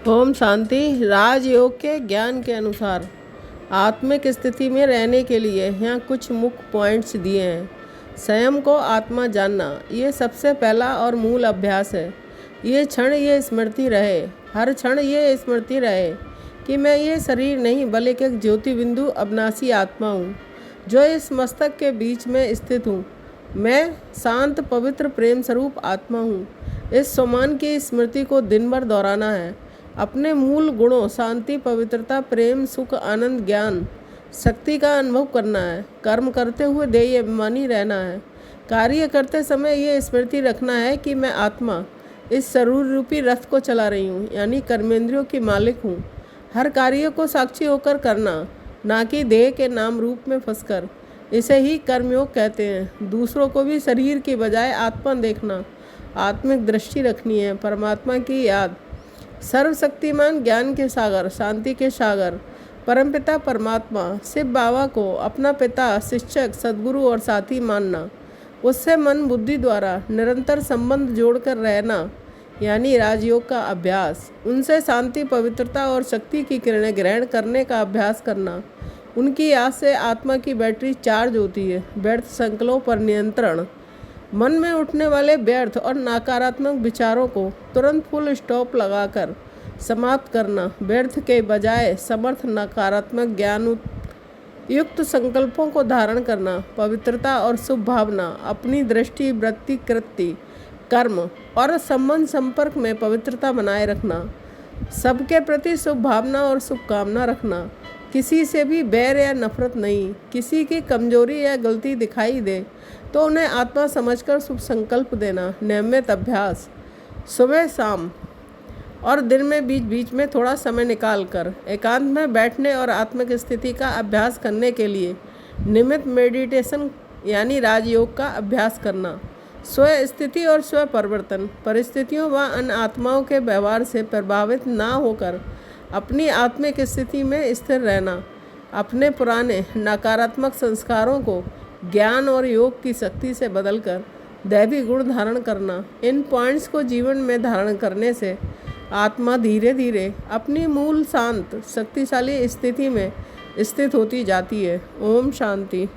ओम शांति। राजयोग के ज्ञान के अनुसार आत्मिक स्थिति में रहने के लिए यहाँ कुछ मुख्य पॉइंट्स दिए हैं। स्वयं को आत्मा जानना, ये सबसे पहला और मूल अभ्यास है। ये क्षण ये स्मृति रहे, हर क्षण ये स्मृति रहे कि मैं ये शरीर नहीं बल्कि एक ज्योति बिंदु अविनाशी आत्मा हूँ जो इस मस्तक के बीच में स्थित हूँ। मैं शांत पवित्र प्रेम स्वरूप आत्मा हूँ। इस सम्मान की स्मृति को दिन भर दोहराना है। अपने मूल गुणों शांति, पवित्रता, प्रेम, सुख, आनंद, ज्ञान, शक्ति का अनुभव करना है। कर्म करते हुए देय अभिमानी रहना है। कार्य करते समय ये स्मृति रखना है कि मैं आत्मा इस शरीर रूपी रथ को चला रही हूँ, यानी कर्मेंद्रियों की मालिक हूँ। हर कार्य को साक्षी होकर करना, ना कि देह के नाम रूप में फंसकर। इसे ही कर्मयोग कहते हैं। दूसरों को भी शरीर की बजाय आत्मा देखना, आत्मिक दृष्टि रखनी है। परमात्मा की याद, सर्वशक्तिमान ज्ञान के सागर, शांति के सागर, परमपिता परमात्मा शिव बाबा को अपना पिता, शिक्षक, सद्गुरु और साथी मानना। उससे मन बुद्धि द्वारा निरंतर संबंध जोड़कर रहना, यानी राजयोग का अभ्यास। उनसे शांति, पवित्रता और शक्ति की किरणें ग्रहण करने का अभ्यास करना। उनकी याद से आत्मा की बैटरी चार्ज होती है। व्यर्थ संकल्पों पर नियंत्रण, मन में उठने वाले व्यर्थ और नकारात्मक विचारों को तुरंत फुल स्टॉप लगाकर समाप्त करना। व्यर्थ के बजाय समर्थ नकारात्मक ज्ञान युक्त संकल्पों को धारण करना। पवित्रता और शुभ भावना, अपनी दृष्टि, वृत्ति, कृत्य, कर्म और संबंध संपर्क में पवित्रता बनाए रखना। सबके प्रति शुभ भावना और शुभकामना रखना। किसी से भी बैर या नफरत नहीं। किसी की कमजोरी या गलती दिखाई दे तो उन्हें आत्मा समझकर शुभ संकल्प देना। नियमित अभ्यास, सुबह, शाम और दिन में बीच बीच में थोड़ा समय निकालकर एकांत में बैठने और आत्मिक स्थिति का अभ्यास करने के लिए नियमित मेडिटेशन यानी राजयोग का अभ्यास करना। स्व स्थिति और स्व परिवर्तन, परिस्थितियों व अन्य आत्माओं के व्यवहार से प्रभावित ना होकर अपनी आत्मिक स्थिति में स्थिर रहना। अपने पुराने नकारात्मक संस्कारों को ज्ञान और योग की शक्ति से बदलकर दैवी गुण धारण करना। इन पॉइंट्स को जीवन में धारण करने से आत्मा धीरे धीरे अपनी मूल शांत शक्तिशाली स्थिति में स्थित होती जाती है। ओम शांति।